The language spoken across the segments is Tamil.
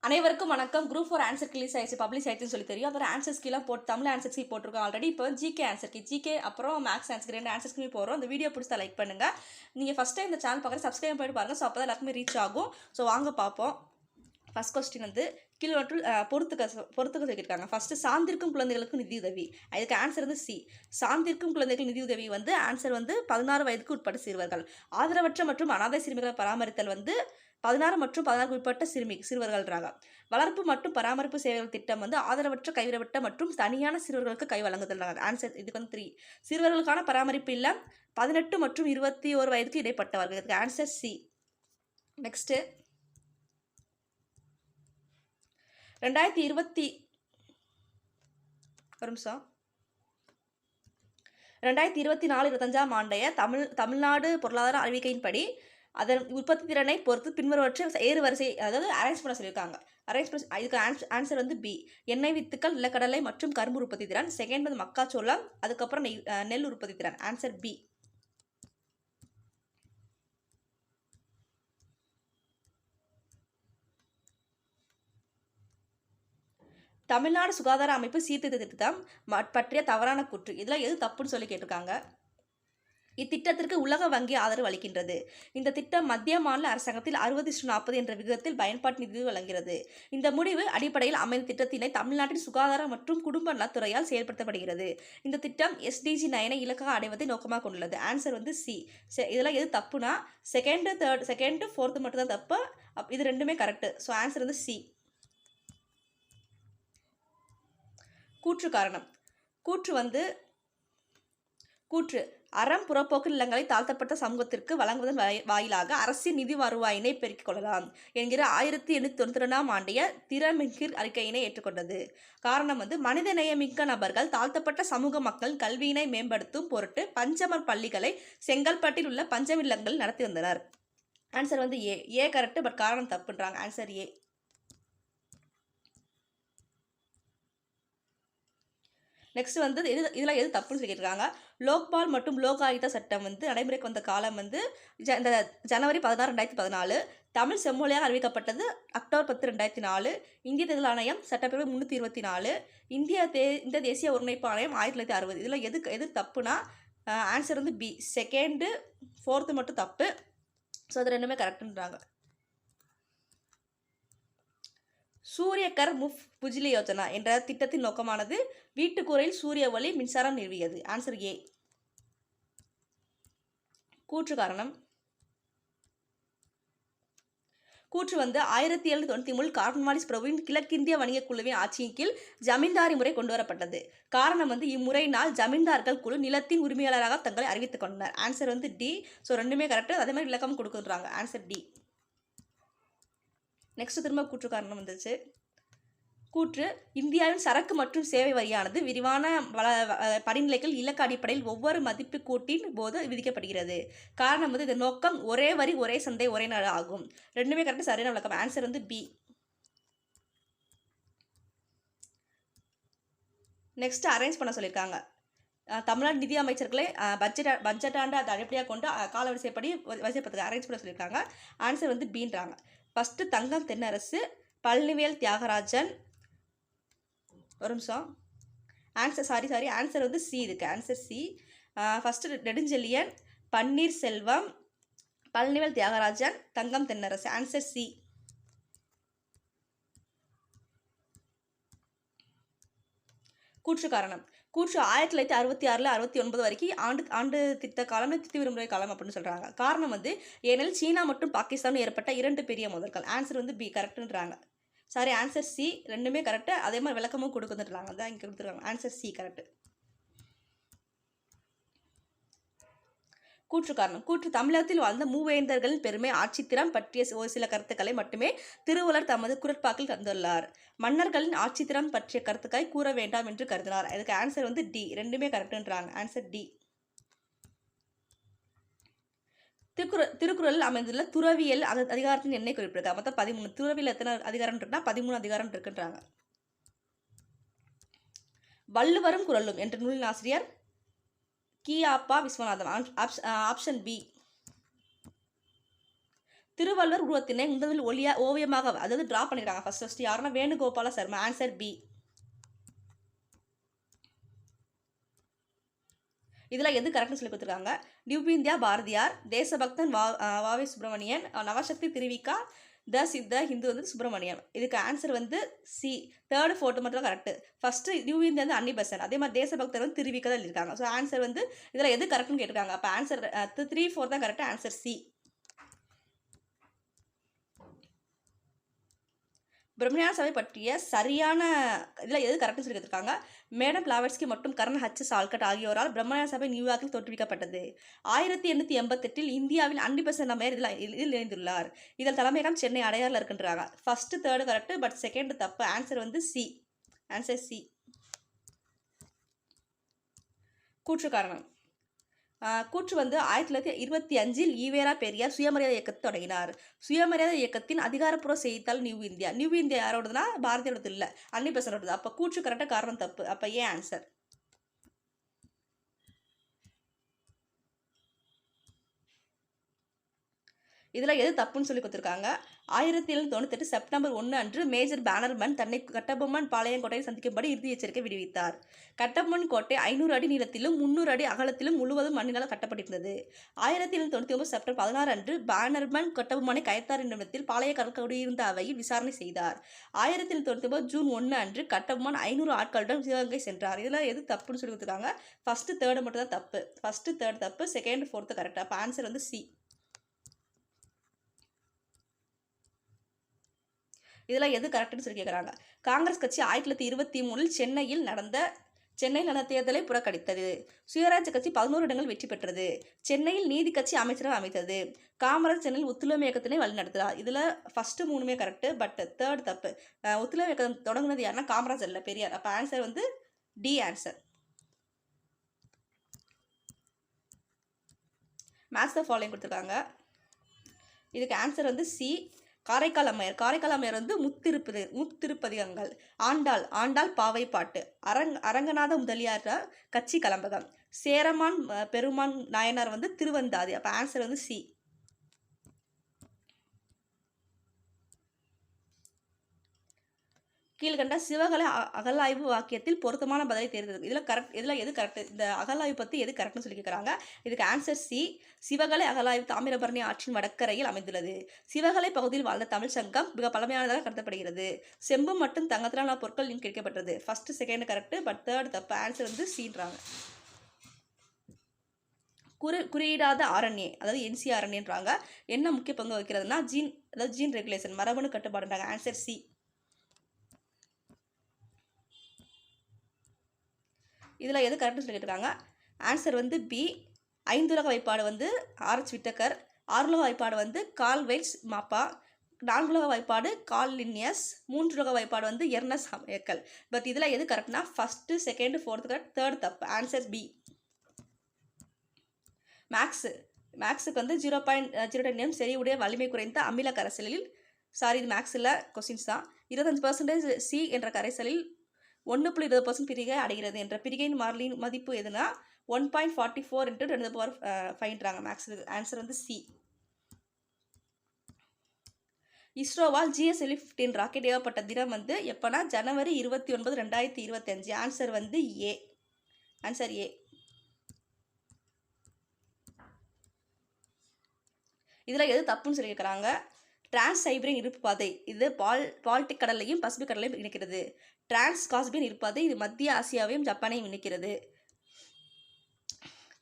அனைவருக்கும் வணக்கம். குரூப் 4 ஆன்சர் ரிலீஸ் ஆயிடுச்சு, பப்ளிஷ் ஆயிடுச்சுன்னு சொல்லி தெரியும். அப்புறம் ஆன்சர்ஸ் கீழே தமிழ் ஆன்சர்ஸ் கீ போட்டிருக்கோம் ஆல்ரெடி. இப்போ ஜிகே ஆன்சர் கீ, ஜிகே அப்புறம் மேக்ஸ் ஆன்சர் 2 ஆன்சர்ஸ் கீ போடுறோம். இந்த வீடியோ பிடிச்சா லைக் பண்ணுங்க. நீங்கள் ஃபஸ்ட் டைம் இந்த சேனல் பார்க்குற சப்ஸ்கிரைப் பண்ணிட்டு பாருங்கள். ஸோ அப்போ தான் எல்லாருக்குமே ரீச் ஆகும். ஸோ வாங்க பார்ப்போம். ஃபர்ஸ்ட் கொஸ்டின் வந்து கீழே பொறுத்துக்க சொல்லியிருக்காங்க. ஃபர்ஸ்ட் சார்ந்திருக்கும் குழந்தைகளுக்கு நிதியுதவி. இதுக்கு ஆன்சர் வந்து சி. சார்ந்திருக்கும் குழந்தைகள் நிதியுதவி வந்து ஆன்சர் வந்து 16 வயதுக்கு உட்பட்ட சிறுவர்கள். ஆதரவற்ற மற்றும் அனாதை சிறுமிகளை பராமரித்தல் வந்து 16 மற்றும் 16 உட்பட்ட சிறுவர்கள்ன்றாங்க. வளர்ப்பு மற்றும் பராமரிப்பு சேவைகள் திட்டம் வந்து ஆதரவற்ற கைவிடப்பட்ட மற்றும் தனியான சிறுவர்களுக்கு கை வழங்குதல்றாங்க. ஆன்சர் இதுக்கு வந்து 3. சிறுவர்களுக்கான பராமரிப்பு இல்லம் 18 மற்றும் 21 வயதுக்கு இடைப்பட்டவர்கள். இதுக்கு ஆன்சர் சி. நெக்ஸ்ட் 2024-25 ஆண்டைய தமிழ்நாடு பொருளாதார அறிவிக்கையின்படி அதன் உற்பத்தி திறனை பொறுத்து பின்வருவற்றை ஏறு வரிசை அதாவது அரேஞ்ச் பண்ண சொல்லியிருக்காங்க. இதுக்கு ஆன்சர் வந்து பி. எண்ணெய் வித்துக்கள், நிலக்கடலை மற்றும் கரும்பு உற்பத்தி திறன். செகண்ட் வந்து மக்காச்சோளம், அதுக்கப்புறம் நெல் உற்பத்தி திறன். Answer B. தமிழ்நாடு சுகாதார அமைப்பு சீர்திருத்த திட்டம் பற்றிய தவறான கூற்று. இதில் எது தப்புன்னு சொல்லி கேட்டிருக்காங்க. இத்திட்டத்திற்கு உலக வங்கி ஆதரவு அளிக்கின்றது. இந்த திட்டம் மத்திய மாநில அரசாங்கத்தில் 60:40 என்ற விகிதத்தில் பயன்பாட்டு நிதி வழங்குகிறது. இந்த முடிவு அடிப்படையில் அமைந்த திட்டத்தினை தமிழ்நாட்டின் சுகாதாரம் மற்றும் குடும்ப நலத்துறையால் செயல்படுத்தப்படுகிறது. இந்த திட்டம் SDG 9 இலக்காக அடைவதை நோக்கமாக கொண்டுள்ளது. ஆன்சர் வந்து சி. இதெல்லாம் எது தப்புனா செகண்ட் ஃபோர்த்து மட்டும் தான் தப்பு. இது ரெண்டுமே கரெக்டு. ஸோ ஆன்சர் வந்து சி. கூற்று காரணம். கூற்று அறம் புறப்போக்கு நிலங்களை தாழ்த்தப்பட்ட சமூகத்திற்கு வழங்குவதன் வாயிலாக அரசின் நிதி வருவாயினை பெருக்கிக் கொள்ளலாம் என்கிற 1892 ஆண்டிய திறமின்கீழ் அறிக்கையினை ஏற்றுக்கொண்டது. காரணம் வந்து மனிதநேயமிக்க நபர்கள் தாழ்த்தப்பட்ட சமூக மக்கள் கல்வியினை மேம்படுத்தும் பொருட்டு பஞ்சமர் பள்ளிகளை செங்கல்பட்டில் உள்ள பஞ்சமில்லங்கள் நடத்தி வந்தனர். ஆன்சர் வந்து ஏ கரெக்ட். பட் காரணம் தப்புன்றாங்க. Answer A. நெக்ஸ்ட் வந்து இதில் எது தப்புன்னு சொல்லியிருக்காங்க. லோக்பால் மற்றும் லோக் ஆயுக்தா சட்டம் வந்து நடைமுறைக்கு வந்த காலம் வந்து இந்த ஜனவரி 16, 2014. தமிழ் செம்மொழியாக அறிவிக்கப்பட்டது அக்டோபர் 10, 2004. இந்திய தேர்தல் ஆணையம் சட்டப்பிரிவு 324. இந்திய தேசிய ஒருங்கிணைப்பு ஆணையம் 1960. இதில் எது தப்புனா ஆன்சர் வந்து பி. செகண்டு ஃபோர்த்து மட்டும் தப்பு. ஸோ அது ரெண்டுமே கரெக்டுன்றாங்க. சூரியகர் முஃப்த் பிஜ்லி யோஜனா என்ற திட்டத்தின் நோக்கமானது வீட்டுக்கூரையில் சூரிய ஒளி மின்சாரம் நிறுவியது. Answer A. கூற்று காரணம். கூற்று வந்து 1793 கார்ன்வாலிஸ் பிரபுவின் கிழக்கிந்திய வணிக குழுவின் ஆட்சியின் கீழ் ஜமீன்தாரி முறை கொண்டு வரப்பட்டது. காரணம் வந்து இம்முறையினால் ஜமீன்தார்கள் குழு நிலத்தின் உரிமையாளராக தங்களை அறிவித்துக் கொண்டனர். ஆன்சர் வந்து டி. ஸோ ரெண்டுமே கரெக்டு. அதே மாதிரி விளக்கம் கொடுக்குறாங்க. Answer D. நெக்ஸ்ட் திரும்ப கூற்று காரணம் வந்துச்சு. கூற்று இந்தியாவின் சரக்கு மற்றும் சேவை வரியானது விரிவான படிநிலைகள் இலக்கு அடிப்படையில் ஒவ்வொரு மதிப்பு கூட்டின் போது விதிக்கப்படுகிறது. காரணம் வந்து இந்த நோக்கம் ஒரே வரி ஒரே சந்தை ஒரே நாடு ஆகும். ரெண்டுமே கரெக்டாக சரியான விளக்கம். ஆன்சர் வந்து பி. நெக்ஸ்ட் அரேஞ்ச் பண்ண சொல்லியிருக்காங்க. தமிழ்நாடு நிதி அமைச்சர்களை பட்ஜெட்டாண்டு அதை அடிப்படையாக கொண்டு கால வரிசைப்படி அரேஞ்ச் பண்ண சொல்லியிருக்காங்க. ஆன்சர் வந்து பீன்றாங்க. ஃபஸ்ட்டு தங்கம் தென்னரசு, பழனிவேல் தியாகராஜன். ஒரு நிமிஷம். ஆன்சர் வந்து சி. இதுக்கு answer C. First Nedunchezhiyan, Panneerselvam, Palanivel Thiagarajan, Thangam Thennarasu. Answer C. கூற்று காரணம். கூற்று 1966 69 வரைக்கும் ஆண்டு திட்ட காலம், திட்ட விடுமுறை காலம் அப்படின்னு சொல்கிறாங்க. காரணம் வந்து ஏனெனில் சீனா மற்றும் பாகிஸ்தான் ஏற்பட்ட 2 பெரிய மோதல்கள். ஆன்சர் வந்து பி கரெக்டுன்றாங்க. Sorry, answer C. ரெண்டுமே கரெக்டு. அதே மாதிரி விளக்கமும் கொடுக்குறாங்க. அதான் இங்கே கொடுத்துருக்காங்க. Answer C correct. கூற்று காரணம். கூற்று தமிழகத்தில் வாழ்ந்த மூவேந்தர்களின் பெருமை ஆட்சித்திறம் பற்றிய ஒரு சில கருத்துக்களை மட்டுமே திருவள்ளுவர் தமது குறட்பாக்கில் தந்துள்ளார். மன்னர்களின் ஆட்சித்திறம் பற்றிய கருத்துக்களை கூற வேண்டாம் என்று கருதினார். இதுக்கு ஆன்சர் வந்து டி. ரெண்டுமே கரெக்டுன்றாங்க. Answer D. திருக்குறளில் அமைந்துள்ள துறவியல் அதிகாரத்தின் எண்ணெய் குறிப்பிடுறாங்க. மொத்தம் 13. துறவியல் எத்தனை அதிகாரம் இருக்குன்னா 13 அதிகாரம் இருக்குன்றாங்க. வள்ளுவரும் குறளும் என்ற நூலின் ஆசிரியர் கியாப்பா விஸ்வநாதன். Option B. திருவள்ளுவர் உருவத்தினை முதலில் ஓவியமாக அதாவது டிரா பண்ணிருக்காங்க ஃபர்ஸ்ட் யாருன்னா வேணுகோபால சர்மா. Answer B. இதில் எது கரெக்ட்னு சொல்லி கொடுத்துருக்காங்க. நியூ இந்தியா பாரதியார், தேசபக்தன் வாவே சுப்பிரமணியன், நவசக்தி திருவிக்கா, த சித்த ஹிந்து வந்து சுப்பிரமணியம். இதுக்கு ஆன்சர் வந்து சி. தேர்டு ஃபோர்த்து மட்டும் தான் கரெக்ட். ஃபர்ஸ்ட் நியூ இந்தியா வந்து அன்னிபெசன்ட், அதே மாதிரி தேசபக்தர் வந்து திருவிக்கா தான் இருக்காங்க. ஸோ ஆன்சர் வந்து இதில் எது கரெக்ட்னு கேட்டிருக்காங்க. அப்போ ஆன்சர் 3, 4 தான் கரெக்ட். Answer C. பிரம்மஞான சபை பற்றிய சரியான இதில் எது கரெக்ட்னு சொல்லி கொடுத்துருக்காங்க. மேடம் பிளாவட்ஸ்கி மற்றும் கர்னல் H. சால்கட் ஆகியோரால் பிரம்மஞான சபை நியூயார்க்கில் தோற்றுவிக்கப்பட்டது. 1888 இந்தியாவில் அன்னிபெசன்ட் அம்மையார் இதில் இணைந்துள்ளார். இதில் தலைமையகம் சென்னை அடையாறில் இருக்குன்றாங்க. First third correct, but second தப்பு. ஆன்சர் வந்து சி. Answer C. கூற்று காரணம். கூற்று வந்து 1925 ஈவேரா பெரியார் சுயமரியாதை இயக்கத்தை தொடங்கினார். சுயமரியாதை இயக்கத்தின் அதிகாரப்பூர்வ செய்தித்தாள் நியூ இந்தியா. நியூ இந்தியா யாரோடதுன்னா பாரதியோடது இல்லை, அன்னிபெசன்டோடது. அப்போ கூற்று கரெக்டாக, காரணம் தப்பு. அப்போ ஏன் ஆன்சர். இதில் எது தப்புன்னு சொல்லி கொடுத்துருக்காங்க. 1798 செப்டம்பர் 1 அன்று மேஜர் பேனர்மேன் தன்னை கட்டபொம்மன் பாளையங்கோட்டையை சந்திக்கும்படி இறுதி எச்சரிக்கை விடுவித்தார். கட்டபொம்மன் கோட்டை 500 அடி நீளத்திலும் 300 அடி அகலத்திலும் முழுவதும் மண்ணினால் கட்டப்பட்டிருந்தது. 1799 செப்டம்பர் 16 அன்று பேனர்மேன் கட்டபொம்மனை கயத்தார் என்னிடத்தில் பாளையக்காரர் குடியிருந்த அவையில் விசாரணை செய்தார். 1799 ஜூன் 1 அன்று கட்டபொம்மன் 500 ஆட்களுடன் சிவகங்கை சென்றார். இதில் எது தப்புன்னு சொல்லி கொடுத்துருக்காங்க. ஃபர்ஸ்ட் தேர்டு மட்டும் தான் தப்பு. ஃபர்ஸ்ட் தேர்ட் தப்பு, செகண்ட் ஃபோர்த்து கரெக்ட். அப்போ ஆன்சர் வந்து சி. இதில் எது கரெக்ட்னு சொல்லி கேட்குறாங்க. காங்கிரஸ் கட்சி 1923 சென்னையில் நடந்த தேர்தலை புறக்கணித்தது. சுயராஜ்ய கட்சி 11 இடங்கள் வெற்றி பெற்றது. சென்னையில் நீதி கட்சி அமைச்சராக அமைத்தது. காமராஜ் சென்னையில் ஒத்துழைமை இயக்கத்தினை வழிநடத்துகிறார். இதில் ஃபர்ஸ்ட் 3மே கரெக்ட், பட் தேர்ட் தப்பு. ஒத்துழைமை இயக்கம் தொடங்குனது யாருன்னா காமராஜ் இல்லை, பெரியார். அப்போ ஆன்சர் வந்து D. Answer. Match the following கொடுத்துருக்காங்க. இதுக்கு ஆன்சர் வந்து சி. காரைக்கால் அம்மையார் வந்து முத்திருப்பதிகங்கள். ஆண்டாள் பாவை பாட்டு. அரங்கநாத முதலியார் கட்சி கலம்பகம். சேரமான் பெருமான் நாயனார் வந்து திருவந்தாதி. அப்போ ஆன்சர் வந்து சி. கீழ்கண்ட சிவகலை அகலாய்வு வாக்கியத்தில் பொருத்தமான பதிலை தேர்ந்தெடுக்கும். இதில் எது கரெக்ட். இந்த அகலாய்வு பற்றி எது கரெக்ட்னு சொல்லி கேட்குறாங்க. இதுக்கு ஆன்சர் சி. சிவகலை அகலாய்வு தாமிரபரணி ஆற்றின் வடக்கரையில் அமைந்துள்ளது. சிவகலை பகுதியில் வாழ்ந்த தமிழ் சங்கம் மிக பழமையானதாக கருதப்படுகிறது. செம்பு மற்றும் தங்கத்திலான பொருட்கள் கிடைக்கப்பட்டது. First second correct, but third தப்பு. ஆன்சர் வந்து சின்றாங்க. குறியீடாத ஆர்என்ஏ அதாவது NCRNAன்றாங்க. என்ன முக்கிய பங்கு வகிக்கிறதுனா ஜீன் ரெகுலேஷன், மரபணு கட்டுப்பாடுன்றாங்க. Answer C. இதில் எது கரெக்ட்னு சொல்லி கேட்டிருக்காங்க. ஆன்சர் வந்து பி. 5உலக வாய்ப்பாடு வந்து R.H. விட்டக்கர். 6உலக வாய்ப்பாடு வந்து கார்ல் வெயிட்ஸ் மாப்பா. 4உலக வாய்ப்பாடு கார்ல் லின்னியஸ். 3உலக வாய்ப்பாடு வந்து எர்னஸ்ட் ஹேக்கல். பட் இதில் எது கரெக்ட்னா first second fourth correct, third தப்பு. Answer B. மேக்ஸுக்கு வந்து 0.09 செறிவுடைய வலிமை குறைந்த அமில கரைசலில் இது மேக்ஸில் கொஸ்டின்ஸ் தான். 25% சி என்ற கரைசலில் 1.20% பிரிகை அடைகிறது என்ற பிரிகையின் மாறிலியின் மதிப்பு எதுனா 1.44 × 10⁵ மேக்ஸுக்கு. ஆன்சர் வந்து சி. இஸ்ரோவால் GSLV-15 ராக்கெட் ஏவப்பட்ட தினம் வந்து எப்போனா ஜனவரி 29, 2025. ஆன்சர் வந்து ஏ. Answer A. இதில் எது தப்புன்னு சொல்லி கேட்குறாங்க. டிரான்ஸ்-சைபீரியன் இருப்பு பாதை இது பால்டிக் கடலையும் பசிபிக் கடலையும் இணைக்கிறது. டிரான்ஸ்-காஸ்பியன் இருப்பாதை இது மத்திய ஆசியாவையும் ஜப்பானையும் இணைக்கிறது.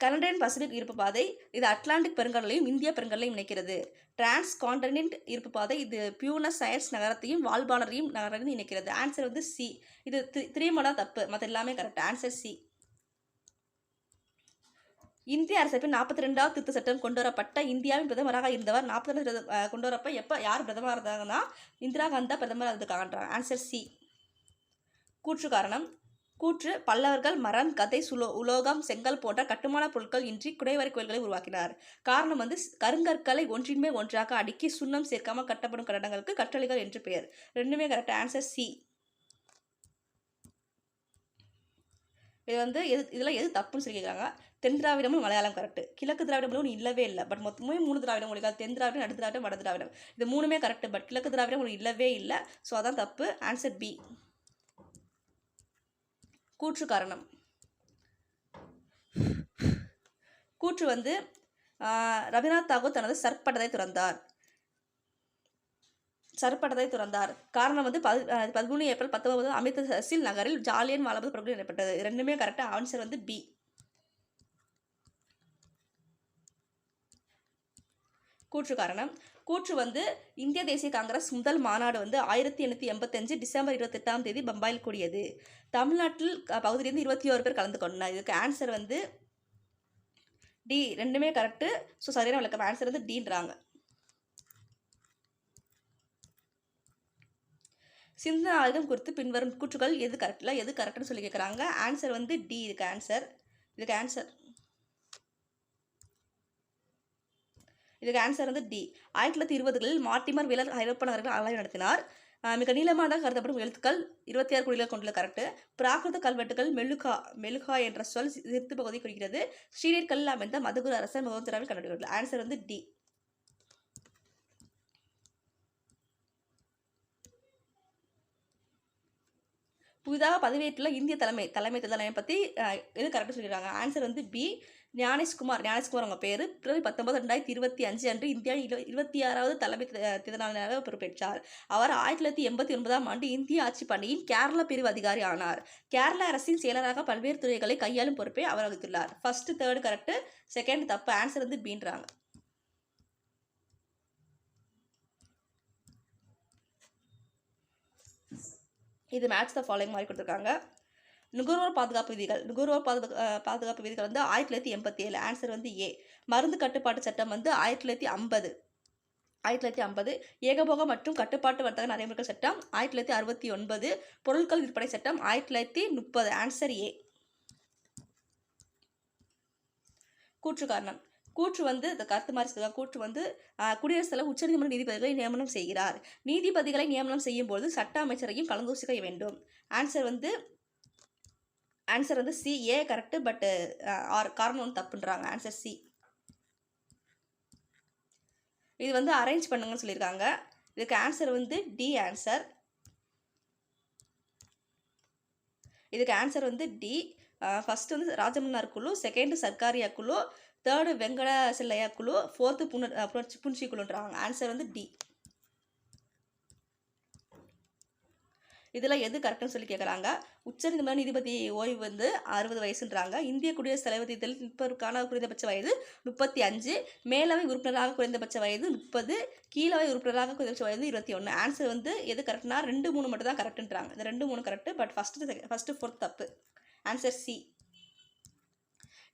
கனடியன் பசிபிக் இருப்பு பாதை இது அட்லாண்டிக் பெருங்கடலையும் இந்திய பெருங்கடலையும் இணைக்கிறது. டிரான்ஸ் கான்டினென்ட் இருப்பு பாதை இது பியூனஸ் அயர்ஸ் நகரத்தையும் வால்பானரையும் நகரத்தையும் இணைக்கிறது. ஆன்சர் வந்து சி. இது 3 மடா தப்பு, மற்ற எல்லாமே கரெக்ட். Answer C. இந்திய அரசமைப்பின் 42வது திருத்த சட்டம் கொண்டு வரப்பட்ட இந்தியாவின் பிரதமராக இருந்தவர் 42 கொண்டு வரப்ப எப்போ யார் பிரதமராக இருந்தாங்கன்னா இந்திரா காந்தி பிரதமராக இருக்காங்கன்றாங்க. Answer C. கூற்று காரணம். கூற்று பல்லவர்கள் மரம், கதை, உலோகம், செங்கல் போன்ற கட்டுமான பொருட்கள் இன்றி குடைவரை கோயில்களை உருவாக்கினார். காரணம் வந்து கருங்கற்களை ஒன்றின் மேல் ஒன்றாக அடுக்கி சுண்ணம் சேர்க்காமல் கட்டப்படும் கட்டடங்களுக்கு கற்றளிகள் என்று பெயர். ரெண்டுமே கரெக்ட். Answer C. இது வந்து இதில் எது தப்புன்னு சொல்லி கேட்குறாங்க. தென் திராவிடமும் மலையாளம் கரெக்ட். கிழக்கு திராவிட மொழி இல்லவே இல்லை. பட் மொத்தமே 3 திராவிட மொழிகள். தென் திராவிடம், நடு திராவிடம், வட திராவிடம். இது 3மே கரெக்ட். பட் கிழக்கு திராவிட மொழி இல்லவே இல்லை. ஸோ அதான் தப்பு. Answer B. கூற்று காரணம். கூற்று வந்து ரவீந்திரநாத் தாகூர் தனது சர்பட்டத்தை துறந்தார். காரணம் வந்து 13 ஏப்ரல் 19 அமிர்தசரஸில் நகரில் ஜாலியன் வாலாபாக் படுகொலை நடைபெற்றது. ரெண்டுமே கரெக்டாக. ஆன்சர் வந்து பி. கூற்று காரணம். கூற்று வந்து இந்திய தேசிய காங்கிரஸ் முதல் மாநாடு வந்து 1885 டிசம்பர் 28 பம்பாயில் கூடியது. தமிழ்நாட்டில் பகுதியிலிருந்து 21 பேர் கலந்து கொண்டார். இதுக்கு ஆன்சர் வந்து டி. ரெண்டுமே கரெக்டு. ஸோ சரியான விளக்கம். ஆன்சர் வந்து டீன்றாங்க. சிந்தனை ஆயுதம் குறித்து பின்வரும் கூற்றுகள் எது கரெக்டில் எது கரெக்டுன்னு சொல்லி கேட்குறாங்க. ஆன்சர் வந்து டி. இதுக்கு ஆன்சர் 1920களில் மார்டிமர் வீலர் ஐரோப்பா நகரங்கள் ஆய்வு நடத்தினார். மிக நீளமானதாக கருதப்படும் எழுத்துக்கள் 26 குடிகள் கொண்டுள்ள கரெக்டு. பிராகிருத கல்வெட்டுகள் மெலுகா என்ற சொல் சிறுத்து பகுதி குறிக்கிறது. ஸ்ரீநீர் கல்லில் அமைந்த மதகுரு அரசர் முகமது கண்டுபிடிக்கிறது. ஆன்சர் வந்து டி. புதிதாக பதவியேற்றுள்ள இந்திய தலைமை தேர்தல் ஆணையம் பற்றி எது கரெக்டாக சொல்லிடுறாங்க. ஆன்சர் வந்து பி. ஞானேஷ்குமார் அவங்க பேர். பிப்ரவரி 19 2025 அன்று இந்தியாவின் 26வது தலைமை தேர்தல் ஆணையராக பொறுப்பேற்றார். அவர் 1989 இந்திய ஆட்சி பணியின் கேரள பிரிவு அதிகாரி ஆனார். கேரள அரசின் செயலராக பல்வேறு துறைகளை கையாளும் பொறுப்பை அவர் வகித்துள்ளார். ஃபர்ஸ்ட் 3 கரெக்டு, செகண்ட் தப்பு. ஆன்சர் வந்து பீன்றாங்க. இது மேட்ச் த ஃபாலோயிங் மாதிரி கொடுத்துருக்காங்க. நுகர்வோர் பாதுகாப்பு விதிகள் வந்து 1987. ஆன்சர் வந்து ஏ. மருந்து கட்டுப்பாட்டு சட்டம் வந்து 1950. ஏகபோக மற்றும் கட்டுப்பாட்டு வர்த்தக நடைமுறைகள் சட்டம் 1969. பொருட்கள் விற்பனை சட்டம் 1930. Answer A. கூற்று காரணம். கூற்று வந்து இந்த கருத்து மாதிரி கூற்று வந்து குடியரசுத் தலைவர் உச்சநீதிமன்ற நீதிபதிகளை நியமனம் செய்கிறார். நீதிபதிகளை நியமனம் செய்யும் போது சட்ட அமைச்சரையும் கலந்தோசிக்க வேண்டும். ஆன்சர் வந்து சி. A correct. பட் காரணம் வந்து தப்புன்றாங்க. Answer C. இது வந்து அரேஞ்ச் பண்ணுங்கன்னு சொல்லியிருக்காங்க. இதுக்கு ஆன்சர் வந்து டி. இதுக்கு ஆன்சர் வந்து டி. ஃபர்ஸ்ட் வந்து ராஜமன்னார் குழு, செகண்ட் சர்க்காரியா குழு, தேர்டு வெங்கட செல்லையா குழு, ஃபோர்த்து புன்சி குழுன்றாங்க. ஆன்சர் வந்து டி. இதில் எது கரெக்டுன்னு சொல்லி கேட்குறாங்க. உச்சநீதிமன்ற நீதிபதி ஓய்வு வந்து 60 வயசுன்றாங்க. இந்திய குடியரசுத் தலைவர் தேர்தலில் நிற்பதற்கான குறைந்தபட்ச வயது 35. மேலவை உறுப்பினராக குறைந்தபட்ச வயது 30. கீழவை உறுப்பினராக குறைந்தபட்ச வயது 21. ஆன்சர் வந்து எது கரெக்ட்னா 2, 3 மட்டும் தான் கரெக்டுன்றாங்க. இந்த 2, 3 கரெக்டு. பட் ஃபர்ஸ்ட் 4 தப்பு. Answer C.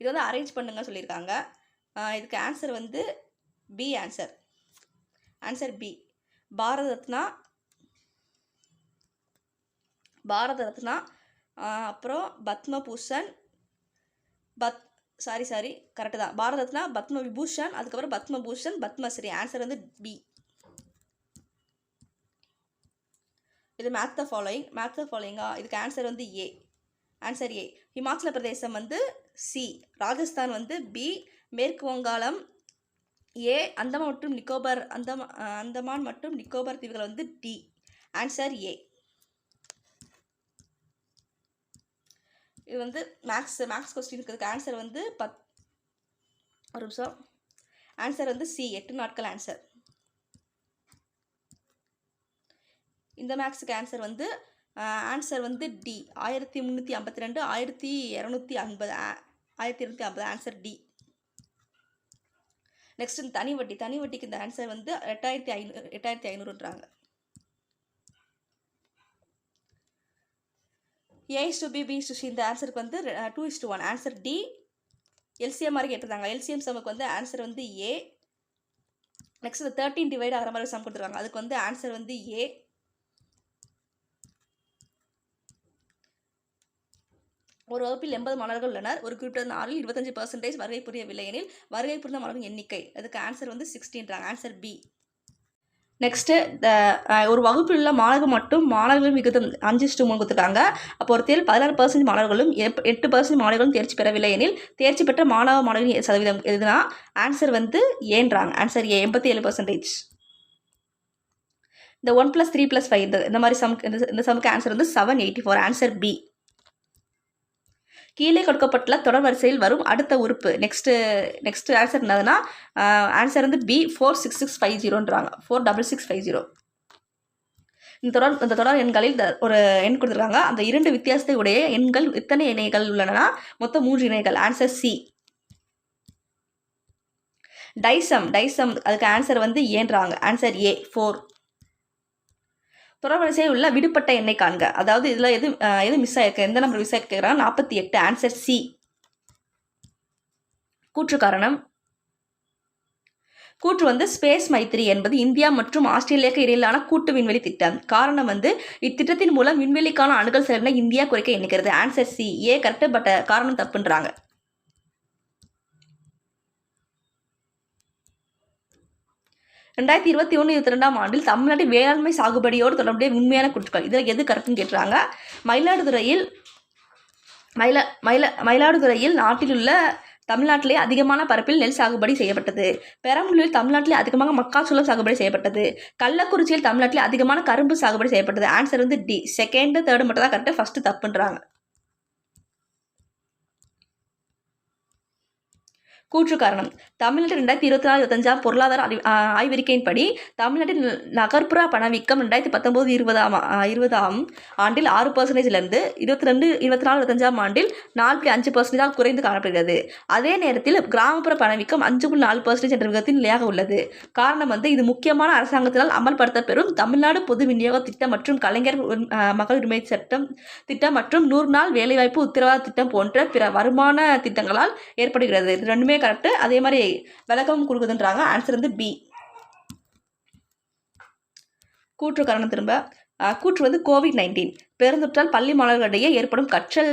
இது வந்து அரேஞ்ச் பண்ணுங்க சொல்லியிருக்காங்க. இதுக்கு ஆன்சர் வந்து B. Answer B. Bharat Ratna அப்புறம் பத்மபூஷன் கரெக்டு தான். பாரத ரத்னா, பத்ம விபூஷன், அதுக்கப்புறம் பத்மபூஷன், பத்மஸ்ரீ. ஆன்சர் வந்து பி. இது மேட்ச் த ஃபாலோயிங்கா. இதுக்கு ஆன்சர் வந்து ஏ. Answer A. ஹிமாச்சல பிரதேசம் வந்து சி. ராஜஸ்தான் வந்து பி. மேற்கு வங்காளம் ஏ. அந்தமான் மற்றும் நிக்கோபார் தீவுகள் வந்து டி. Answer A. இது வந்து மேக்ஸ் கொஸ்டினுக்கு இதுக்கு ஆன்சர் வந்து ஒரு நிமிஷம். ஆன்சர் வந்து சி. 8 நாட்கள் ஆன்சர். இந்த மேக்ஸுக்கு ஆன்சர் வந்து டி. 1352, 1250. Answer D. நெக்ஸ்ட் தனி வட்டிக்கு இந்த ஆன்சர் வந்து 8500ன்றாங்க. A/B, B/C இந்த ஆன்சருக்கு வந்து 2:1. Answer D. எல்சிஎம் மாதிரி கேட்டிருந்தாங்க. எல்சிஎம் சம்முக்கு வந்து ஆன்சர் வந்து ஏ. நெக்ஸ்ட் 13 டிவைட் ஆகிற மாதிரி சம் கொடுத்துருக்காங்க. அதுக்கு வந்து ஆன்சர் வந்து ஏ. ஒரு வகுப்பில் 80 மாணவர்கள் உள்ளனர். ஒரு குறிப்பிட்ட நாளில் 25% வருகை புரியவில்லை எனில் வருகை புரிந்த மாணவர்கள் எண்ணிக்கை. அதுக்கு ஆன்சர் வந்து 16ன்றாங்க. Answer B. நெக்ஸ்ட்டு ஒரு வகுப்பில் உள்ள மாணவர்கள் மட்டும் மாணவர்கள் விகிதம் 5:3 கொடுத்துருக்காங்க. அப்போ ஒரு தேர்வில் 16% மாணவர்களும் 8% மாணவர்களும் தேர்ச்சி பெறவில்லை எனில் தேர்ச்சி பெற்ற மாணவர்களின் சதவீதம் எதுனா ஆன்சர் வந்து ஏன்றாங்க. Answer A 87%. இந்த 1 + 3 + 5 இந்த மாதிரி இந்த சமுக்கு ஆன்சர் வந்து 784. Answer B. கீழே கொடுக்கப்பட்டுள்ள தொடர் வரிசையில் வரும் அடுத்த உறுப்பு நெக்ஸ்ட் ஆன்சர் என்னதுன்னா ஆன்சர் வந்து பி 46650ன்றாங்க. 46650. இந்த தொடர் எண்களில் ஒரு எண் கொடுத்துருக்காங்க. அந்த 2 வித்தியாசத்தை உடைய எண்கள் எத்தனை இணைகள் உள்ளன? மொத்தம் 3 இணைகள். Answer C. டைசம் அதுக்கு ஆன்சர் வந்து ஏன்றாங்க. Answer A 4. தொடர் வரிசையில் உள்ள விடுபட்ட எண்ணை காண்க. அதாவது இதில் எது மிஸ் ஆயிருக்கு, எந்த நம்பர் மிஸ் ஆயிருக்கு கேட்குறாங்க. 48. Answer C. கூற்று காரணம். கூற்று வந்து ஸ்பேஸ் மைத்ரி என்பது இந்தியா மற்றும் ஆஸ்திரேலியாவுக்கு இடையிலான கூட்டு விண்வெளி திட்டம். காரணம் வந்து இத்திட்டத்தின் மூலம் விண்வெளிக்கான அணுகல் செலவினை இந்தியா குறைக்க எண்ணுகிறது. Answer C. A correct, but காரணம் தப்புன்றாங்க. 2021-22ஆம் ஆண்டில் தமிழ்நாட்டில் வேளாண்மை சாகுபடியோடு தொடர்புடைய உண்மையான கூற்றுக்கள். இதில் எது கரெக்டுன்னு கேட்டுறாங்க. மயிலாடுதுறையில் தமிழ்நாட்டிலே அதிகமான பரப்பில் நெல் சாகுபடி செய்யப்பட்டது. பெரம்பலூரில் தமிழ்நாட்டிலே அதிகமாக மக்காச்சோளம் சாகுபடி செய்யப்பட்டது. கள்ளக்குறிச்சியில் தமிழ்நாட்டிலே அதிகமான கரும்பு சாகுபடி செய்யப்பட்டது. ஆன்சர் வந்து டி. செகண்ட் தேர்டு மட்டும் தான் கரெக்ட், ஃபர்ஸ்ட் தப்புன்றாங்க. கூற்று காரணம். தமிழ்நாட்டில் 2024-25 பொருளாதார ஆய்வறிக்கையின்படி தமிழ்நாட்டில் நகர்ப்புற பணவீக்கம் 2019-20ஆம் ஆண்டில் 6%லிருந்து 2024-25ஆம் ஆண்டில் 4.5% குறைந்து காணப்படுகிறது. அதே நேரத்தில் கிராமப்புற பணவீக்கம் 5.4% என்ற விகிதத்தில் நிலையாக உள்ளது. காரணம் வந்து இது முக்கியமான அரசாங்கத்தினால் அமல்படுத்தப்பெறும் தமிழ்நாடு பொது விநியோக திட்டம் மற்றும் கலைஞர் மகளிர் உரிமை திட்டம் மற்றும் 100 நாள் வேலைவாய்ப்பு உத்தரவாத திட்டம் போன்ற பிற வருமான திட்டங்களால் ஏற்படுகிறது. இது ரெண்டுமே கரெக்ட். அதே மாதிரி விளக்கம் கொடுக்குதுன்றாங்க. ஆன்சர் வந்து பி. கூற்று காரணம். திரும்ப கூற்று வந்து கோவிட்-19 பெருந்தொற்றால் பள்ளி மாணவர்களிடையே ஏற்படும் கற்றல்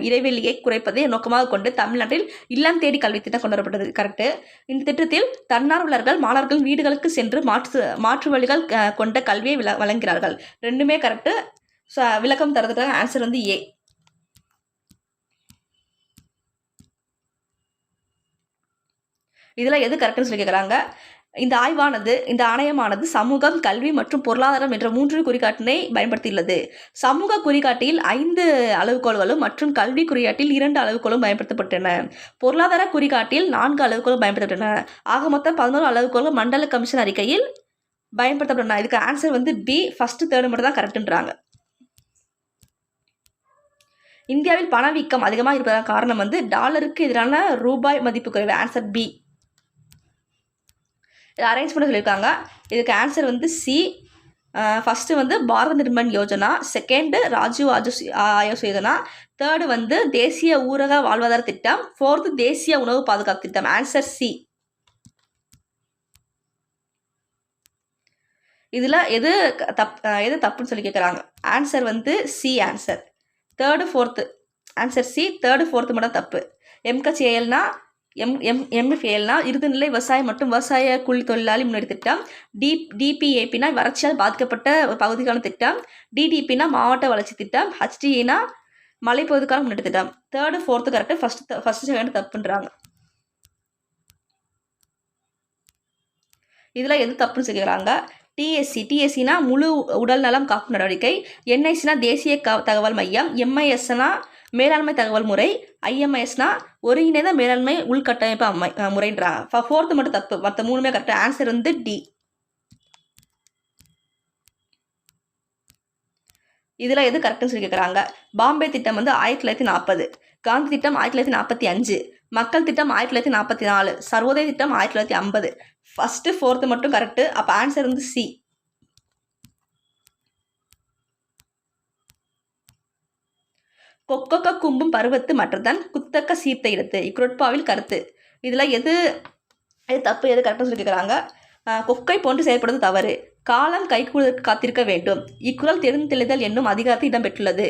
இடைவெளியை குறைப்பதை நோக்கமாக கொண்டு தமிழ்நாட்டில் இல்லம் தேடி கல்வி திட்டம் கொண்டு வரப்பட்டது. கரெக்ட். இந்த திட்டத்தில் தன்னார்வலர்கள் மாணவர்கள் வீடுகளுக்கு சென்று மாற்று வழிகள் கொண்ட கல்வியை வழங்குகிறார்கள். ரெண்டுமே கரெக்ட். விளக்கம் தரதுக்காக ஆன்சர் வந்து ஏ. இதில் எது கரெக்டுன்னு சொல்லி கேட்குறாங்க. இந்த ஆணையமானது சமூகம், கல்வி மற்றும் பொருளாதாரம் என்ற 3 குறிகாட்டினை பயன்படுத்தியுள்ளது. சமூக குறிகாட்டியில் 5 அளவுகோல்களும் மற்றும் கல்வி குறிகாட்டில் 2 அளவுகோலும் பயன்படுத்தப்பட்டன. பொருளாதார குறிகாட்டில் 4 அளவுகோலும் பயன்படுத்தப்பட்டன. ஆக மொத்தம் 11 அளவுகோல்கள் மண்டல கமிஷன் அறிக்கையில் பயன்படுத்தப்பட்டன. இதுக்கு ஆன்சர் வந்து பி. ஃபர்ஸ்ட் தேர்டு மட்டும் தான் கரெக்டுன்றாங்க. இந்தியாவில் பணவீக்கம் அதிகமாக இருப்பதற்கான காரணம் வந்து டாலருக்கு எதிரான ரூபாய் மதிப்பு குறைவு. Answer B. இதை அரேஞ்ச் பண்ண சொல்லியிருக்காங்க. இதுக்கு ஆன்சர் வந்து சி. ஃபஸ்ட்டு வந்து பாரத நிர்மன் யோஜனா, செகண்டு ராஜீவ் ஆயுஷ் யோஜனா, தேர்டு வந்து தேசிய ஊரக வாழ்வாதார திட்டம், ஃபோர்த்து தேசிய உணவு பாதுகாப்பு திட்டம். Answer C. இதில் எது தப்புன்னு சொல்லி கேட்குறாங்க. ஆன்சர் வந்து C. Answer third fourth. Answer C. Third fourth மட்டும் தப்பு. எம்கச்சிஏஎல்னா எம்எஃப்ஏஎல்னா இறுதிநிலை விவசாயம் மற்றும் விவசாய கூலி தொழிலாளி முன்னேற்ற திட்டம். டிபிஏபினா வறட்சியால் பாதிக்கப்பட்ட பகுதிக்கான திட்டம். டிடிபினா மாவட்ட வளர்ச்சி திட்டம். ஹெச்டினா மலைப்பகுதிக்கான முன்னேற்ற திட்டம். Third fourth correct, first second தப்புன்றாங்க. இதில் எது தப்புன்னு சொல்லிக்கிறாங்க. டிஎஸ்சினா முழு உடல் நலம் காக்கும் நடவடிக்கை. என்ஐசினா தேசிய தகவல் மையம். எம்ஐஎஸ்னா மேலாண்மை தகவல் முறை. ஐஎம்ஐஎஸ்னா ஒருங்கிணைந்த மேலாண்மை உள்கட்டமைப்பு முறைன்றாங்க. ஃபோர்த்து மட்டும் தப்பு, மற்ற 3மே கரெக்ட். ஆன்சர் வந்து டி. இதில் எது கரெக்டுன்னு சொல்லி கேட்குறாங்க. பாம்பே திட்டம் வந்து 1940, காந்தி திட்டம் 1945, மக்கள் திட்டம் 1944, சர்வோதய திட்டம் 1950. ஃபஸ்ட்டு ஃபோர்த்து மட்டும் கரெக்டு. அப்போ ஆன்சர் வந்து சி. கொக்கொக்க கும்பும் பருவத்து மற்றதன் குத்தக்க சீர்த்த இடத்து இக்குறட்பாவில் கருத்து. இதில் எது தப்பு எது கரெக்டாக சொல்லி கேட்குறாங்க. கொக்கை போன்று செயல்படுவது தவறு. காலம் கைகூடுவதற்கு காத்திருக்க வேண்டும். இக்குறள் தெரிந்தெளிதல் என்னும் அதிகாரத்தில் இடம்பெற்றுள்ளது.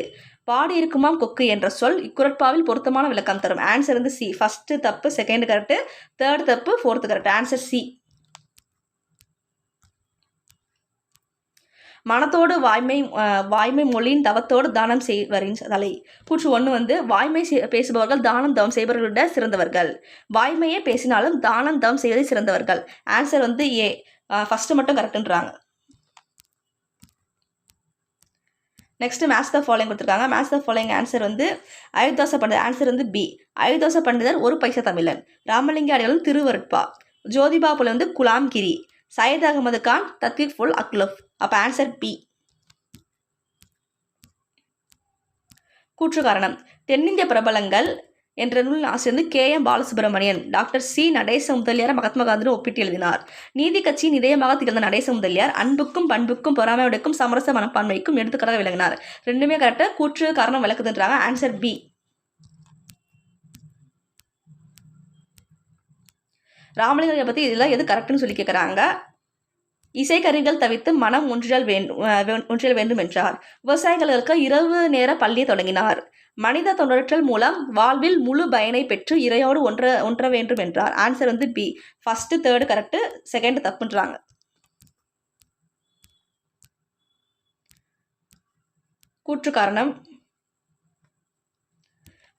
பாடியிருக்குமாம் கொக்கு என்ற சொல் இக்குறட்பாவில் பொருத்தமான விளக்கம் தரும். ஆன்சர் வந்து சி. ஃபஸ்ட்டு தப்பு, செகண்ட் கரெக்டு, தேர்டு தப்பு, ஃபோர்த்து கரெக்ட். Answer C. மனத்தோடு வாய்மை மொழியின் தவத்தோடு தானம் செய்வரின் தலை. கூற்று 1 வந்து வாய்மை பேசுபவர்கள் தானம் தவம் செய்பவர்களை விட சிறந்தவர்கள். வாய்மையே பேசினாலும் தானம் தவம் செய்வதை சிறந்தவர்கள். ஆன்சர் வந்து ஏ, ஃபர்ஸ்ட் மட்டும் கரெக்டுன்றாங்க. நெக்ஸ்ட் மேட்ச் த ஃபாலோயிங் கொடுத்துருக்காங்க. மேட்ச் த ஃபாலோயிங் ஆன்சர் வந்து அயோத்தியாச பண்டிதர். ஆன்சர் வந்து பி, அயோத்தியாச பண்டிதர் ஒரு பைசா தமிழன். ராமலிங்க அடிகளும் திருவருட்பா. ஜோதிபா புலே வந்து குலாம்கிரி. சையத் அகமது கான் தத்வீஃபுல் அக்லஃப். அப்போ ஆன்சர் பி. கூற்று காரணம். தென்னிந்திய பிரபலங்கள் என்ற நூல் ஆசிரியர் வந்து K.M. Balasubramanian doctor C Natesa Mudaliar Mahatma காந்தியுடன் ஒப்பிட்டு எழுதினார். நீதி கட்சியின் இதயமாக திகழ்ந்த நடேச முதலியார் அன்புக்கும் பண்புக்கும் பொறாமையுடைக்கும் சமரச மனப்பான்மைக்கும் எடுத்துக்காட்டாக விளங்கினார். ரெண்டுமே கரெக்டாக கூற்று காரணம் விளக்குதுன்றாங்க. Answer B. ராமலிங்கரை பற்றி இதில் எது கரெக்டுன்னு சொல்லி கேட்குறாங்க. இசைக்கருவிகள் தவிர்த்து மனம் ஒன்றியல் வேண்டும் என்றார். விவசாயிகளுக்கு இரவு நேர பள்ளியை தொடங்கினார். மனித தொண்டற்றல் மூலம் வாழ்வில் முழு பயனை பெற்று இறையோடு ஒன்ற வேண்டும் என்றார். ஆன்சர் வந்து B. First third correct, second தப்புன்றாங்க. கூற்று காரணம்.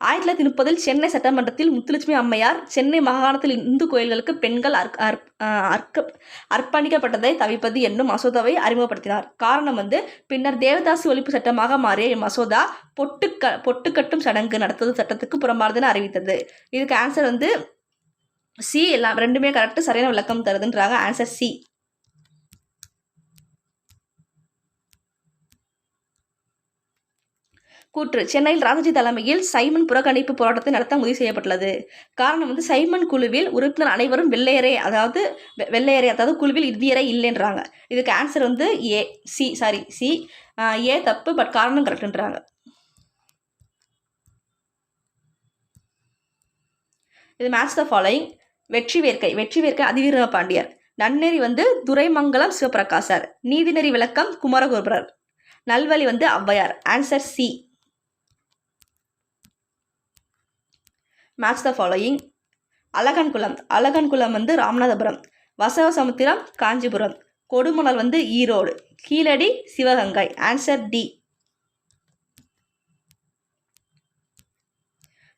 1930 சென்னை சட்டமன்றத்தில் முத்துலட்சுமி அம்மையார் சென்னை மாகாணத்தில் இந்து கோயில்களுக்கு பெண்கள் அர்ப்பணிக்கப்பட்டதை தவிர்ப்பது என்னும் மசோதாவை அறிமுகப்படுத்தினார். காரணம் வந்து பின்னர் தேவதாசி ஒழிப்பு சட்டமாக மாறிய மசோதா பொட்டுக்கட்டும் சடங்கு நடத்துவது சட்டத்துக்கு புறம்பானதுன்னு அறிவித்தது. இதுக்கு ஆன்சர் வந்து சி. எல்லாம் ரெண்டுமே கரெக்டு, சரியான விளக்கம் தருதுன்றாங்க. Answer C. கூற்று. சென்னையில் ராஜாஜி தலைமையில் சைமன் புறக்கணிப்பு போராட்டத்தை நடத்த முடிவு செய்யப்பட்டுள்ளது. காரணம் வந்து சைமன் குழுவில் உறுப்பினர் அனைவரும் வெள்ளையரே, அதாவது குழுவில் இந்தியரே இல்லைன்றாங்க. இதுக்கு ஆன்சர் வந்து ஏ. சி. ஏ தப்பு, பட் காரணம் கரெக்டுன்றாங்க. இது மேட்ச் த ஃபாலோயிங். வெற்றி வேர்க்கை அதிவீர பாண்டியர். நன்னெறி வந்து துரைமங்கலம் சிவபிரகாசர். நீதிநெறி விளக்கம் குமரகுருபரர். நல்வழி வந்து Avvaiyar. Answer C. Match the following. Azhagankulam வந்து ராமநாதபுரம். வசவசமுத்திரம் காஞ்சிபுரம். கொடுமணல் வந்து Erode. Keezhadi Sivaganga. Answer D.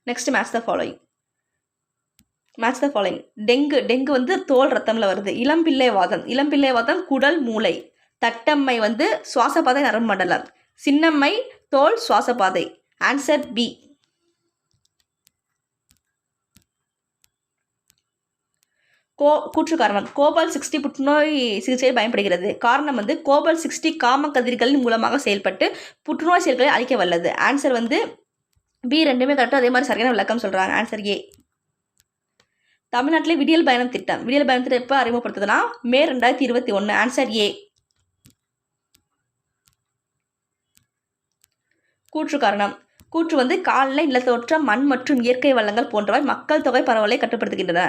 Next match the following. Dengue வந்து தோல் ரத்தம்ல வருது. இளம்பிள்ளைவாதம் குடல் மூளை. தட்டம்மை வந்து சுவாசப்பாதை நரம்பு மண்டலம். சின்னம்மை தோல் சுவாசப்பாதை. Answer B. கூற்று காரணம். கோபால் 60 புற்றுநோய் சிகிச்சையில் பயன்படுகிறது. காரணம் வந்து கோபால் 60 காம கதிர்களின் மூலமாக செயல்பட்டு புற்றுநோய் செல்களை அழிக்க வல்லது. ஆன்சர் வந்து பி. ரெண்டுமே கரெக்டாக, அதே மாதிரி சரியான விளக்கம் சொல்கிறாங்க. Answer A. தமிழ்நாட்டிலே விடியல் பயணம் திட்டம் எப்போ அறிமுகப்படுத்துதுன்னா மே 2021. Answer A. கூற்று காரணம். கூற்று வந்து கால்நடை, நிலத்தோற்றம், மண் மற்றும் இயற்கை வளங்கள் போன்றவை மக்கள் தொகை பரவலை கட்டுப்படுத்துகின்றன.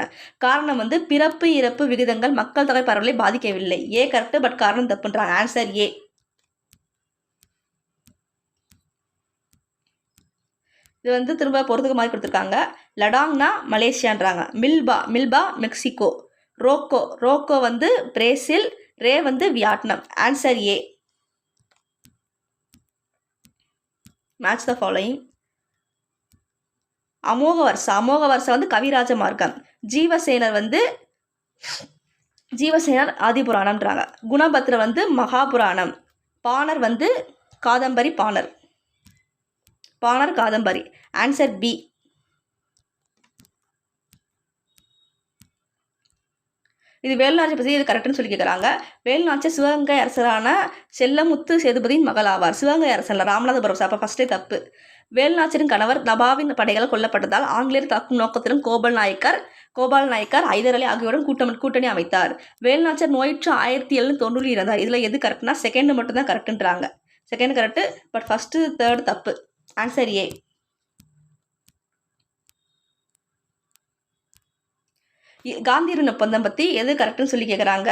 காரணம் வந்து பிறப்பு இறப்பு விகிதங்கள் மக்கள் தொகை பரவலை பாதிக்கவில்லை. ஏ கரெக்டு, பட் காரணம் தப்புன்றாங்க. Answer A. இது வந்து திரும்ப பொறுத்துக்கு மாதிரி கொடுத்துருக்காங்க. லடாங்னா மலேசியான்றாங்க. மில்பா மெக்சிகோ. ரோக்கோ வந்து பிரேசில். ரே வந்து Vietnam. Answer A. Match the following. அமோக வருஷம் வந்து கவிராஜ மார்க்கம். ஜீவசேனர் ஆதிபுராணம்ன்றாங்க. குணபத்ர வந்து மகாபுராணம். பாணர் வந்து காதம்பரி. பாணர் காதம்பரி. Answer B. இது வேலுநாச்சியை பற்றி இது கரெக்டுன்னு சொல்லி கேட்குறாங்க. வேலுநாச்சியார் சிவகங்கை அரசரான செல்லமுத்து சேதுபதியின் மகள் ஆவார். சிவகங்கை அரசர் ராமநாதபுரம். அப்போ ஃபஸ்ட்டே தப்பு. வேலுநாச்சியரின் கணவர் நவாபின் படைகளால் கொல்லப்பட்டதால் ஆங்கிலேயர் தாக்கும் நோக்கத்திலும் கோபால் நாயக்கர் ஹைதர் அலி ஆகியோருடன் கூட்டணி அமைத்தார். வேலுநாச்சியார் நோயுற்று 1790 இறந்தார். இதில் எது கரெக்ட்னா செகண்ட் மட்டும் தான் கரெக்டுன்றாங்க. Second correct, but first third தப்பு. Answer A. காந்தியரின் ஒப்பந்தம் பற்றி எது கரெக்டுன்னு சொல்லி கேட்குறாங்க.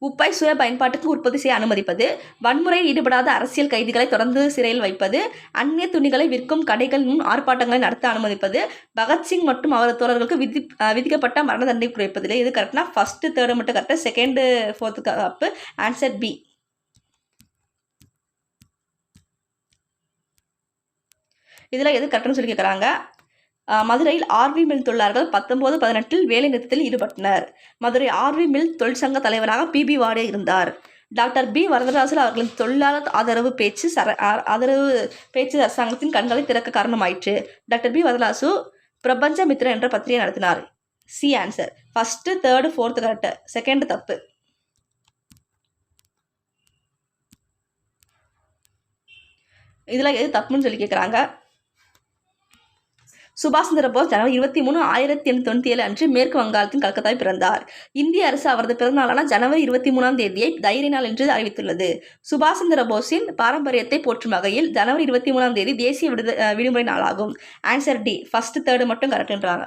உப்பை சுய பயன்பாட்டுக்கு உற்பத்தி செய்ய அனுமதிப்பது, வன்முறையில் ஈடுபடாத அரசியல் கைதிகளை தொடர்ந்து சிறையில் வைப்பது, அந்நிய துணிகளை விற்கும் கடைகள் முன் ஆர்ப்பாட்டங்களை நடத்த அனுமதிப்பது, பகத்சிங் மற்றும் அவரது தோழர்களுக்கு விதிக்கப்பட்ட மரண தண்டனை குறைப்பதில்லை. இது கரெக்ட்னா ஃபர்ஸ்ட் தேர்டு மட்டும் கரெக்டாக, செகண்டு ஃபோர்த்து தப்பு. Answer B. இதில் எது கரெக்ட்னு சொல்லி கேட்குறாங்க. மதுரையில் ஆர்வி மில் தொழிலாளர்கள் 1918 வேலை நிறுத்தத்தில் ஈடுபட்டனர். மதுரை ஆர்வி மில் தொழிற்சங்க தலைவராக பிபி வாடே இருந்தார். டாக்டர் பி வரதராசன் அவர்களின் தொழிலாளர் ஆதரவு பேச்சு அரசாங்கத்தின் கண்களை திறக்க காரணமாயிற்று. டாக்டர் பி வரதராசு பிரபஞ்சமித்ரன் என்ற பத்திரிகை நடத்தினார். C answer. First third fourth correct, second தப்பு. இதில் எது தப்புன்னு சொல்லி கேட்குறாங்க. சுபாஷ் சந்திர போஸ் ஜனவரி 23, 1897 அன்று மேற்கு வங்காளத்தின் கல்கத்தாவில் பிறந்தார். இந்திய அரசு அவரது பிறந்தநாளான ஜனவரி 23ஆம் தேதியை தைரிய நாள் என்று அறிவித்துள்ளது. சுபாஷ் சந்திர போஸின் பாரம்பரியத்தை போற்றும் வகையில் ஜனவரி 23ஆம் தேதி தேசிய விடுமுறை நாளாகும். Answer D. ஃபர்ஸ்ட் தேர்டு மட்டும் கரெக்ட்ன்றாங்க.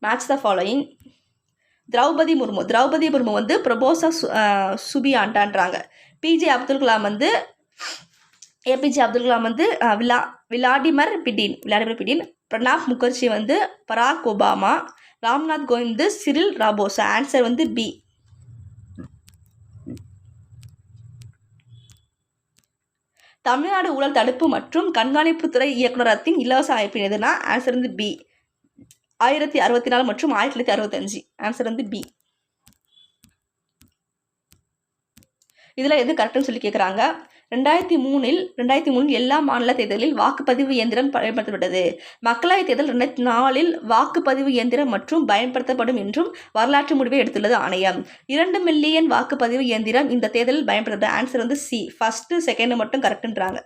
Match the following. Droupadi Murmu வந்து ப்ரொபோசா சுபியாண்டான்றாங்க. ஏபிஜே அப்துல் கலாம் வந்து விளாடிமிர் பிடின். பிரணாப் முகர்ஜி வந்து Barack Obama. Ramnath Kovind Cyril Ramaphosa. Answer வந்து பி. தமிழ்நாடு ஊழல் தடுப்பு மற்றும் கண்காணிப்புத்துறை இயக்குநரகத்தின் இலவச அமைப்பின் எதுனா ஆன்சர் வந்து பி. 1964 மற்றும் 1965. ஆன்சர் வந்து பி. இதில் எது கரெக்டுன்னு சொல்லி கேட்குறாங்க. 2003 எல்லா மாநில தேர்தலில் வாக்குப்பதிவு இயந்திரம் பயன்படுத்தப்பட்டது. மக்களவைத் தேர்தல் 2004 வாக்குப்பதிவு இயந்திரம் மற்றும் பயன்படுத்தப்படும் என்றும் வரலாற்று முடிவை எடுத்துள்ளது ஆணையம். 2 மில்லியன் வாக்குப்பதிவு இயந்திரம் இந்த தேர்தலில் பயன்படுத்தப்பட்ட. ஆன்சர் வந்து சி. ஃபர்ஸ்ட் செகண்ட் மட்டும் கரெக்டுன்றாங்க.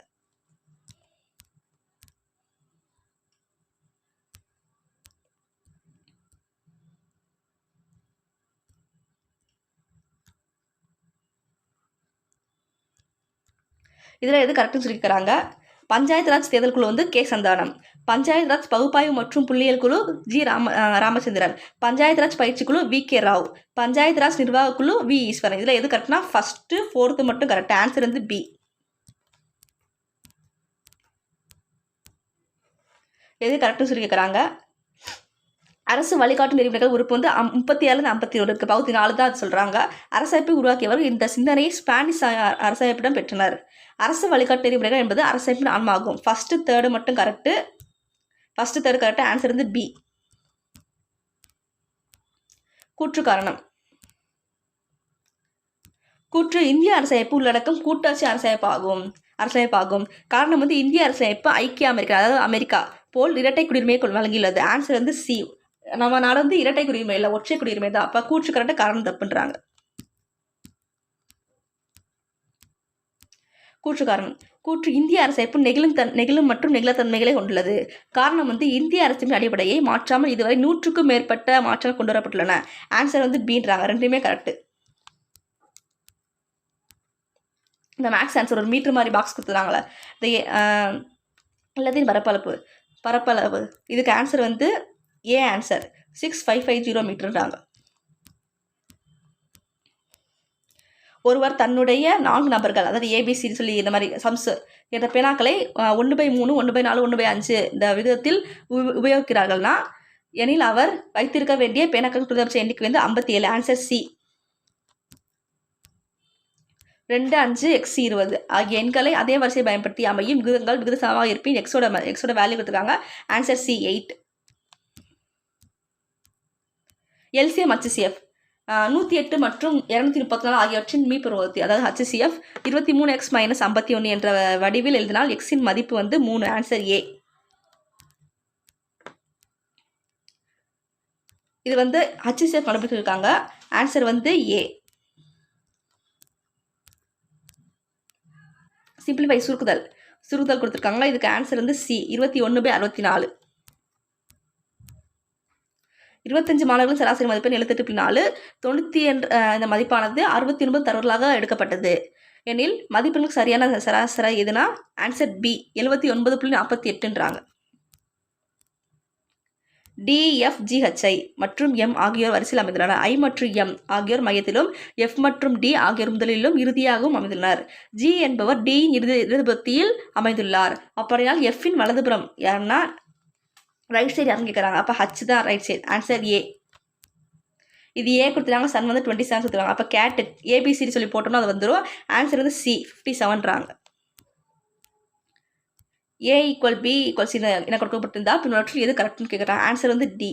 இதில் எது கரெக்டுன்னு சொல்லியிருக்கிறாங்க. பஞ்சாயத்து ராஜ் தேர்தல் குழு வந்து கே. சந்தானம். பஞ்சாயத்து ராஜ் பகுப்பாய்வு மற்றும் புள்ளியியல் குழு ஜி. ராமச்சந்திரன். பஞ்சாயத்து ராஜ் பயிற்சி குழு வி. கே. ராவ். பஞ்சாயத்து ராஜ் நிர்வாக குழு வி. ஈஸ்வரன். இதில் எது கரெக்ட்னா ஃபர்ஸ்ட் ஃபோர்த்து மட்டும் கரெக்ட். ஆன்சர் வந்து பி. எது கரெக்டுன்னு சொல்லி கேட்குறாங்க. அரசு வழிகாட்டு நெறிமுறைகள் உறுப்பு வந்து 37-51 இருக்கு. பகுதி 4 தான் அது சொல்கிறாங்க. அரசமைப்பை உருவாக்கியவர் இந்த சிந்தனையை ஸ்பானிஷ் அரசமைப்பிடம் பெற்றனர். அரசு வழிகாட்டு நெறிமுறைகள் என்பது அரசமைப்பின் ஆன்மாகும். ஃபர்ஸ்ட் தேர்டு மட்டும் correct. First third correct. Answer வந்து பி. கூற்று காரணம். கூற்று இந்திய அரசமைப்பு உள்ளடக்கம் கூட்டாட்சி அரசமைப்பாகும். காரணம் வந்து இந்திய அரசமைப்பு ஐக்கிய அமெரிக்கா, அதாவது அமெரிக்கா போல் இரட்டை குடியுரிமையை வழங்கியுள்ளது. ஆன்சர் வந்து சி. நம்ம நாடு வந்து இரட்டை குடியுரிமை இல்லை, ஒற்றை குடியுரிமை தான். அப்போ கூற்று கரெக்டாக, காரணம் தப்புன்றாங்க. கூற்று காரணம். கூற்று இந்திய அரசமைப்பு நெகிழும் மற்றும் நெகிழத்தன்மைகளை கொண்டுள்ளது. காரணம் வந்து இந்திய அரசின் அடிப்படையை மாற்றாமல் இதுவரை 100க்கும் மேற்பட்ட மாற்றங்கள் கொண்டு வரப்பட்டுள்ளன. ஆன்சர் வந்து பீன்றாங்க. ரெண்டுமே கரெக்டு. இந்த மேக்ஸ் ஆன்சர் ஒரு மீட்டர் மாதிரி பாக்ஸ் கொடுத்துருக்காங்களே, இந்த எல்லாத்தையும் பரப்பளவு இதுக்கு ஆன்சர் வந்து ஏ. ஆன்சர் 6550 மீட்டர்ன்றாங்க. ஒருவர் தன்னுடைய 4 நபர்கள், அதாவது ஏபிசின்னு சொல்லி இந்த மாதிரி சம்ஸ் என்ற பேனாக்களை 1/3, 1/4, 1/5 இந்த விதத்தில் உபயோகிக்கிறார்கள்னா எனில் அவர் வைத்திருக்க வேண்டிய பேனாக்கள் குறைந்தபட்ச எண்ணிக்கை வந்து 57. Answer C. 2, 5, x 20 ஆகிய எண்களை அதே வரிசையை பயன்படுத்தி அமையும் விகிதங்கள் விகித சமமாக இருப்பின் எக்ஸோட வேல்யூ கொடுத்துருக்காங்க. Answer C 8. எல்சிஎம் HCF 108 மற்றும் 234 ஆகியவற்றின் மீப்பெருவத்தி, அதாவது HCF 23x - 51 என்ற வடிவில் எழுதினால் எக்ஸின் மதிப்பு வந்து 3. Answer A. இது வந்து HCF கண்டுபிடிச்சிருக்காங்க. ஆன்சர் வந்து ஏ. சிம்பிளிஃபை சுருக்குதல் கொடுத்துருக்காங்க. இதுக்கு ஆன்சர் வந்து சி. 21/64. 25 மாணவர்கள் சராசரி மதிப்பெண் 78.4. 90 என்ற இந்த மதிப்பானது 69 தரவுகளாக எடுக்கப்பட்டது எனில் மதிப்பெண்ணுக்கு சரியான சராசரி எதுனா ஆன்சர் பி. 79.48ன்றாங்க. DFGHI மற்றும் M ஆகியோர் வரிசையில் அமைந்துள்ளனர். I மற்றும் M ஆகியோர் மையத்திலும் F மற்றும் D ஆகியோர் முதலிலும் இறுதியாகவும் அமைந்துள்ளனர். G என்பவர் D இன் இடதுபுறத்தில் அமைந்துள்ளார். அப்படியால் F இன் வலதுபுறம் யாருன்னா ரைட் சைடு யாருன்னு கேட்குறாங்க. அப்போ H தான் ரைட் சைடு. Answer A. இது ஏ கொடுத்துருக்காங்க, சன் வந்து 27 கொடுத்துருக்காங்க. அப்போ கேட் ABCD சொல்லி போட்டோம்னா அது வந்துடும். ஆன்சர் வந்து C 57றாங்க. A = B = C என கொடுக்கப்பட்டிருந்தா பின்னவற்றில் எது கரெக்ட்னு கேட்குறாங்க. ஆன்சர் வந்து D.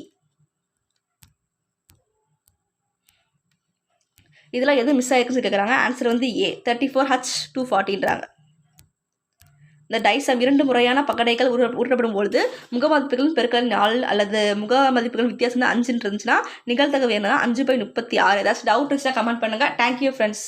இதில் எது மிஸ் ஆயிருக்குன்னு கேட்குறாங்க. ஆன்சர் வந்து A 34H 240ன்றாங்க. இந்த டைசம் 2 முறையான பகடைகள் உருட்டப்படும் பொழுது முக மதிப்புகளின் பெருக்கல் 4 அல்லது முக மதிப்புகள் வித்தியாசம் 5 இருந்துச்சுன்னா நிகழ்தகவு என்னன்னா 5/36. ஏதாச்சும் டவுட் இருந்துச்சுன்னா கமெண்ட் பண்ணுங்கள். Thank you friends.